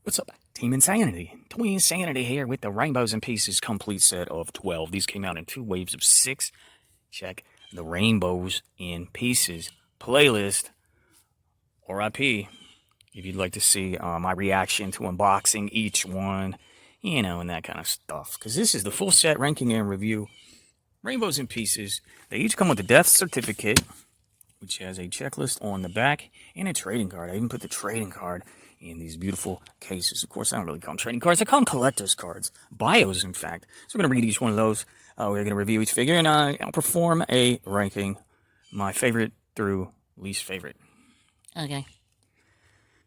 What's up, Team Insanity? Team Insanity here with the Rainbows and Pieces complete set of 12. These came out in 2 waves of 6. Check the Rainbows in Pieces playlist, RIP, if you'd like to see my reaction to unboxing each one, and that kind of stuff. Because this is the full set ranking and review. Rainbows in Pieces. They each come with a death certificate, which has a checklist on the back, and a trading card. I even put the trading card in these beautiful cases. Of course, I don't really call them trading cards. I call them collector's cards. Bios, in fact. So we're going to read each one of those. We're going to review each figure, and I'll perform a ranking. My favorite through least favorite. Okay.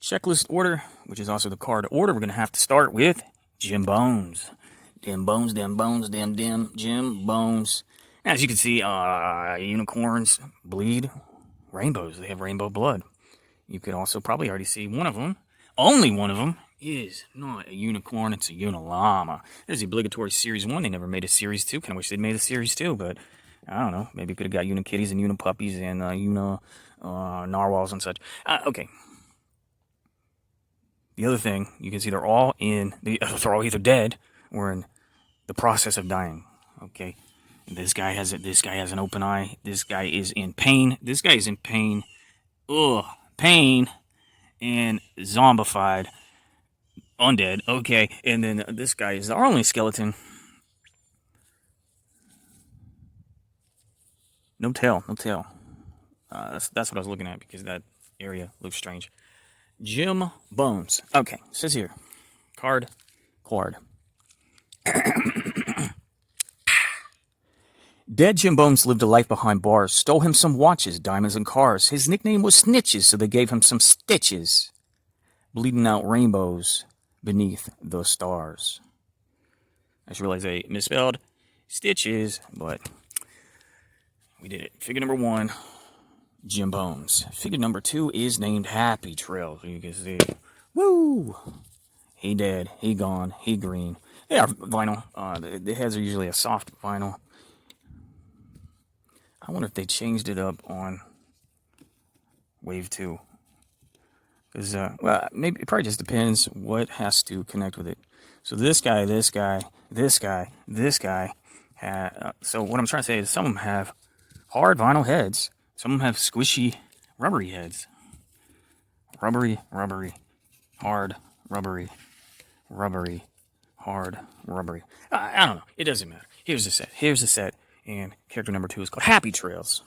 Checklist order, which is also the card order. We're going to have to start with Jim Bones. Jim Bones. Jim Bones. As you can see, unicorns bleed rainbows. They have rainbow blood. You could also probably already see one of them. Only one of them is not a unicorn. It's a Unilama. There's the obligatory Series 1. They never made a Series 2. Kind of wish they'd made a Series 2, but I don't know. Maybe could have got Unikitties and Unipuppies and Narwhals and such. Okay. The other thing, you can see they're all they're all either dead or in the process of dying. Okay. This guy has an open eye. This guy is in pain. This guy is in pain. Ugh. Pain and zombified, undead. Okay, and then this guy is our only skeleton. No tail. That's what I was looking at because that area looks strange. Jim Bones. Okay, says here, card. Dead Jim Bones lived a life behind bars, stole him some watches, diamonds, and cars. His nickname was Snitches, so they gave him some stitches, bleeding out rainbows beneath the stars. I just realized I misspelled stitches, but we did it. Figure number 1, Jim Bones. Figure number 2 is named Happy Trails. You can see, woo! He dead, he gone, he green. They are vinyl. The heads are usually a soft vinyl. I wonder if they changed it up on Wave 2. Because, well, maybe it probably just depends what has to connect with it. So this guy. So what I'm trying to say is some of them have hard vinyl heads. Some of them have squishy, rubbery heads. Rubbery, hard, rubbery, hard, rubbery. I don't know. It doesn't matter. Here's the set. And character number 2 is called Happy Trails.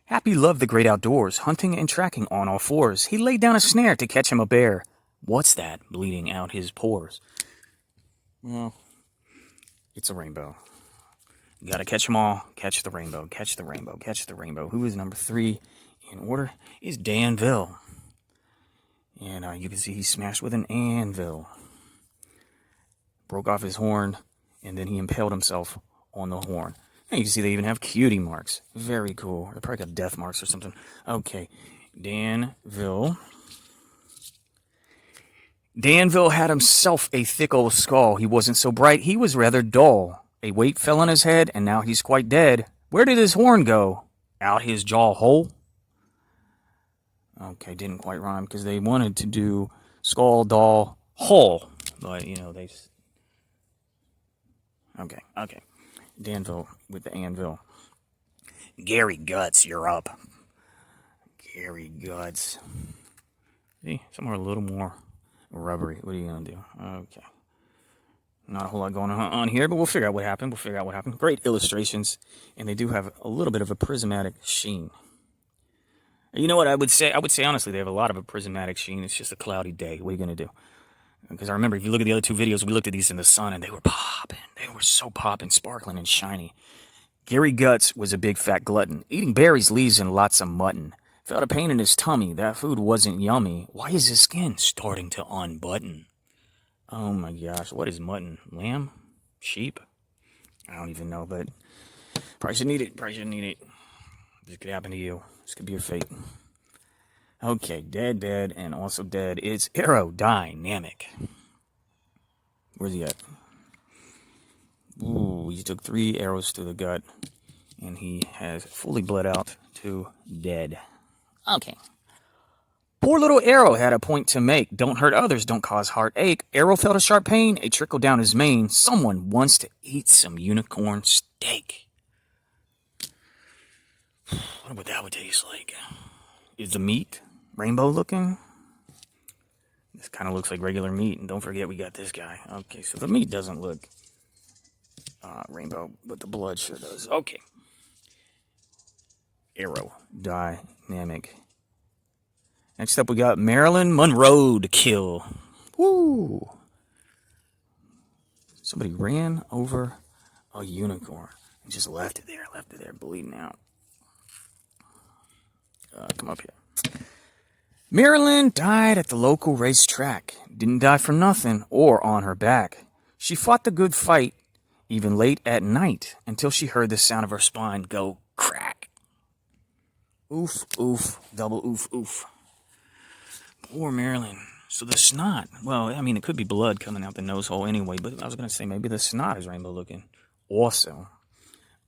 Happy loved the great outdoors, hunting and tracking on all fours. He laid down a snare to catch him a bear. What's that bleeding out his pores? Well, it's a rainbow. You gotta catch them all. Catch the rainbow. Who is number 3 in order is Danville. And you can see he smashed with an anvil. Broke off his horn, and then he impaled himself on the horn. And you can see they even have cutie marks. Very cool. They probably got death marks or something. Okay. Danville had himself a thick old skull. He wasn't so bright. He was rather dull. A weight fell on his head, and now he's quite dead. Where did his horn go? Out his jaw hole? Okay, didn't quite rhyme because they wanted to do skull, doll, hole. But, they... Okay. Danville with the anvil. Gary Guts, you're up. Gary Guts. See, some are a little more rubbery. What are you going to do? Okay. Not a whole lot going on here, but we'll figure out what happened. Great illustrations, and they do have a little bit of a prismatic sheen. You know what I would say? I would say, honestly, they have a lot of a prismatic sheen. It's just a cloudy day. What are you going to do? Because I remember, if you look at the other 2 videos, we looked at these in the sun, and they were popping. They were so popping, sparkling, and shiny. Gary Guts was a big fat glutton, eating berries, leaves, and lots of mutton. Felt a pain in his tummy. That food wasn't yummy. Why is his skin starting to unbutton? Oh my gosh, what is mutton? Lamb? Sheep? I don't even know, but probably shouldn't eat it. This could happen to you. This could be your fate. Okay, dead, and also dead is Aerodynamic. Where's he at? Ooh, he took 3 arrows to the gut, and he has fully bled out to dead. Okay. Poor little Arrow had a point to make. Don't hurt others, don't cause heartache. Arrow felt a sharp pain, it trickled down his mane. Someone wants to eat some unicorn steak. I wonder what that would taste like. Is the meat rainbow looking? This kind of looks like regular meat. And don't forget we got this guy. Okay, so the meat doesn't look rainbow, but the blood sure does. Okay. Arrow. Dynamic. Next up we got Marilyn Monroe to kill. Woo! Somebody ran over a unicorn and just left it there bleeding out. Come up here. Marilyn died at the local racetrack. Didn't die for nothing or on her back. She fought the good fight even late at night until she heard the sound of her spine go crack. Oof, oof, double oof, oof. Poor Marilyn. So the snot, well, I mean, it could be blood coming out the nose hole anyway, but I was going to say maybe the snot is rainbow looking. Also,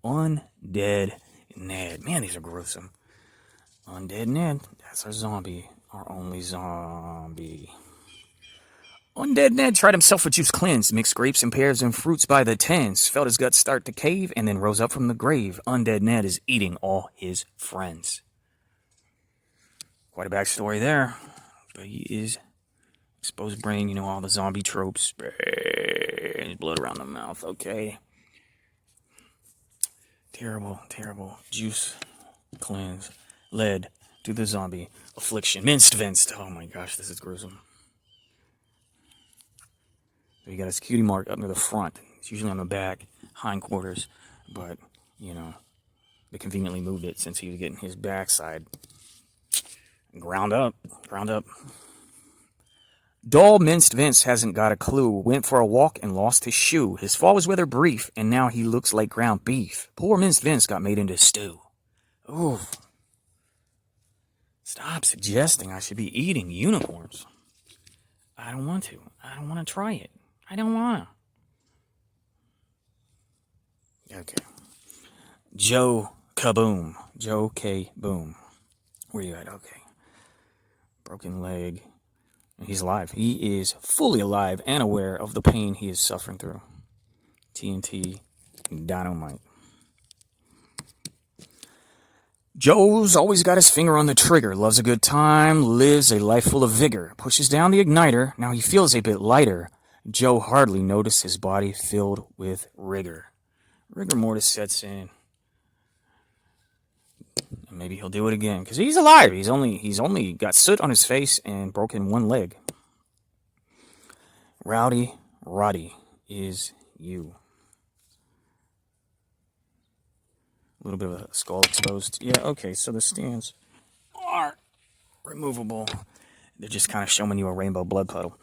Undead Ned. Man, these are gruesome. Undead Ned, that's our zombie. Our only zombie. Undead Ned tried himself with juice cleanse, mixed grapes and pears and fruits by the tens, felt his guts start to cave, and then rose up from the grave. Undead Ned is eating all his friends. Quite a backstory there. But he is exposed brain, you know, all the zombie tropes. Blood around the mouth, okay. Terrible, terrible. Juice cleanse led to the zombie affliction. Minced. Oh my gosh, this is gruesome. So you got his cutie mark up near the front. It's usually on the back, hindquarters, but, you know, they conveniently moved it since he was getting his backside ground up. Dull Minced Vince hasn't got a clue. Went for a walk and lost his shoe. His fall was rather brief, and now he looks like ground beef. Poor Minced Vince got made into stew. Ooh. Stop suggesting I should be eating unicorns. I don't want to. I don't want to try it. I don't want to. Okay. Joe Kaboom. Joe K. Boom. Where you at? Okay. Broken leg. He's alive. He is fully alive and aware of the pain he is suffering through. TNT Dynamite. Joe's always got his finger on the trigger, loves a good time, lives a life full of vigor, pushes down the igniter, now he feels a bit lighter. Joe hardly noticed his body filled with rigor. Rigor mortis sets in. And maybe he'll do it again, because he's alive. He's only got soot on his face and broken one leg. Rowdy Roddy is you. A little bit of a skull exposed. Yeah, okay, so the stands are removable. They're just kind of showing you a rainbow blood puddle.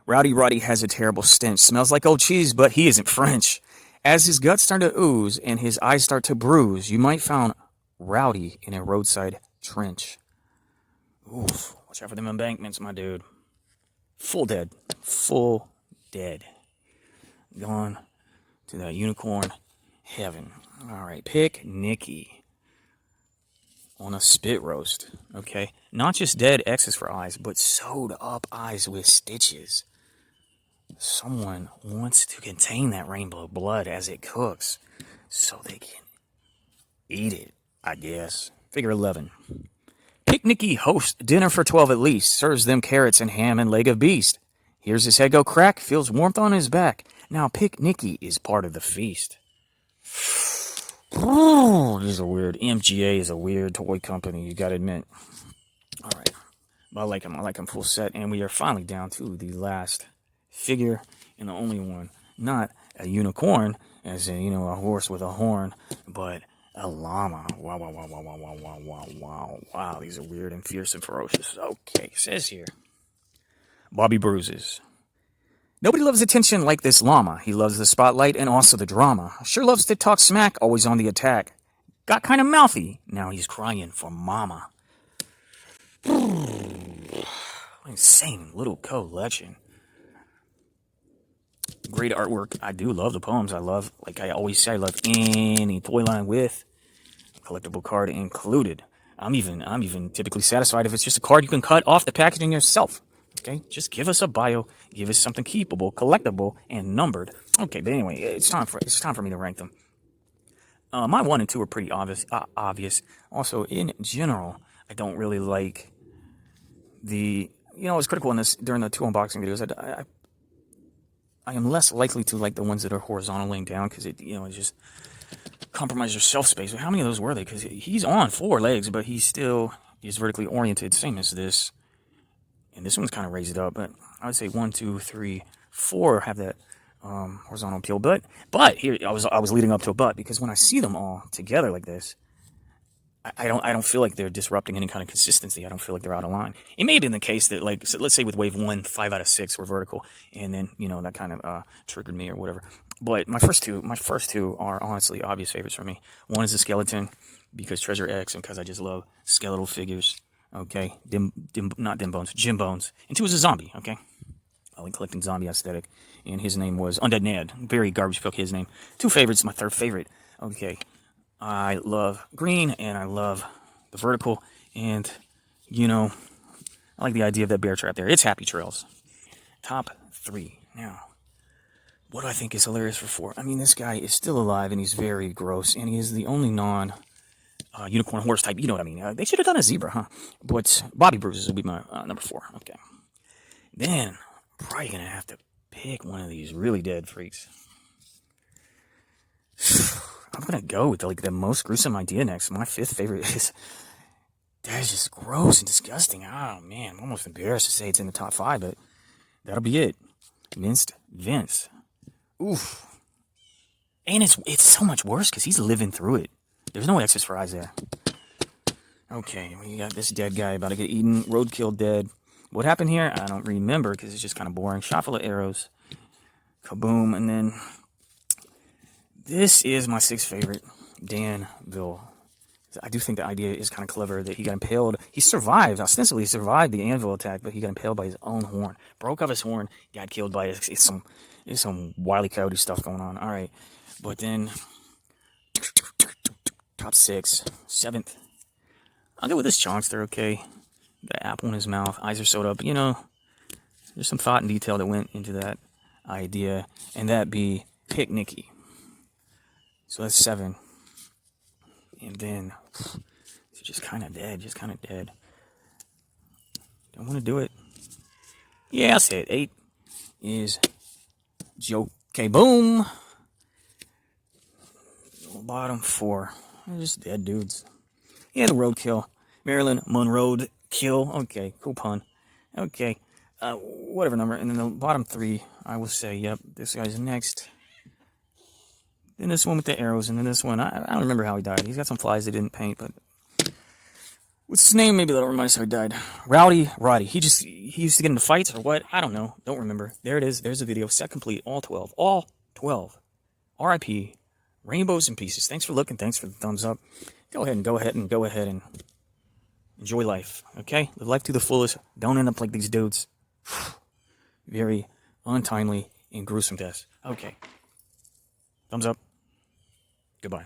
Rowdy Roddy has a terrible stench. Smells like old cheese, but he isn't French. As his guts start to ooze and his eyes start to bruise, you might find Rowdy in a roadside trench. Oof, watch out for them embankments, my dude. Full dead. Full dead. Gone to that unicorn heaven. All right, pick Nicky on a spit roast, okay? Not just dead X's for eyes, but sewed up eyes with stitches. Someone wants to contain that rainbow blood as it cooks so they can eat it, I guess. Figure 11. Pick Nicky hosts dinner for 12 at least, serves them carrots and ham and leg of beast. Hears his head go crack, feels warmth on his back. Now Pick Nicky is part of the feast. Oh, these are weird. MGA is a weird toy company, you gotta admit. All right, but I like them full set, and we are finally down to the last figure and the only one, not a unicorn, as in, you know, a horse with a horn, but a llama. Wow. These are weird and fierce and ferocious. Okay, it says here, Bobby Bruises. Nobody loves attention like this llama. He loves the spotlight and also the drama. Sure loves to talk smack, always on the attack. Got kind of mouthy. Now he's crying for mama. Insane little collection. Great artwork. I do love the poems. I love, like I always say, I love any toy line with a collectible card included. I'm even typically satisfied if it's just a card you can cut off the packaging yourself. Okay, just give us a bio, give us something keepable, collectible, and numbered. Okay, but anyway, it's time for me to rank them. My 1 and 2 are pretty obvious. Also, in general, I don't really like the. I was critical in this during the 2 unboxing videos. I am less likely to like the ones that are horizontal laying down because it just compromise your shelf space. How many of those were they? Because he's on 4 legs, but he still is vertically oriented, same as this. And this one's kind of raised up, but I would say 1, 2, 3, 4 have that horizontal appeal. But here I was leading up to a but, because when I see them all together like this, I don't feel like they're disrupting any kind of consistency. I don't feel like they're out of line. It may have been the case that, like, so let's say with wave 1, 5 out of 6 were vertical, and then that kind of triggered me or whatever. But my first two are honestly obvious favorites for me. One is the skeleton, because Treasure X, and because I just love skeletal figures. Okay, not dim bones, Jim Bones. And 2 is a zombie. Okay, I like collecting zombie aesthetic, and his name was Undead Ned. Very garbage book. His name. 2 favorites. My 3rd favorite. Okay, I love green, and I love the vertical, and I like the idea of that bear trap there. It's Happy Trails. Top 3 now. What do I think is hilarious for 4? I mean, this guy is still alive, and he's very gross, and he is the only unicorn horse type. You know what I mean? They should have done a zebra, huh? But Bobby Bruises would be my number 4. Okay. Then, I'm probably going to have to pick one of these really dead freaks. I'm going to go with the most gruesome idea next. My 5th favorite is... That is just gross and disgusting. Oh, man. I'm almost embarrassed to say it's in the top 5, but that'll be it. Minced Vince. Oof. And it's so much worse because he's living through it. There's no exits for Isaiah. Okay, we got this dead guy about to get eaten. Roadkill dead. What happened here? I don't remember because it's just kind of boring. Shot full of arrows. Kaboom. And then this is my 6th favorite. Danville. I do think the idea is kind of clever that he got impaled. He survived. Ostensibly, he survived the anvil attack, but he got impaled by his own horn. Broke off his horn. Got killed by it. It's some Wile E. Coyote stuff going on. All right. But then... Top 6. 7th. I'll go with this Chonkster, okay? Got an apple in his mouth. Eyes are sewed up. There's some thought and detail that went into that idea. And that be Pick Nicky. So that's 7. And then, it's just kind of dead. Don't want to do it. Yeah, I'll say it. 8 is Joe K. Boom. Bottom 4. They're just dead dudes. Yeah, the Roadkill. Marilyn Monroe Kill. Okay, cool pun. Okay, whatever number. And then the bottom 3, I will say, yep, this guy's next. Then this one with the arrows, and then this one. I don't remember how he died. He's got some flies they didn't paint, but what's his name? Maybe that'll remind us how he died. Roddy. He used to get into fights or what? I don't know. Don't remember. There it is. There's the video. Set complete. All 12. All 12. R.I.P. Rainbows and Pieces. Thanks for looking. Thanks for the thumbs up. Go ahead and enjoy life. Okay? Live life to the fullest. Don't end up like these dudes. Very untimely and gruesome deaths. Okay. Thumbs up. Goodbye.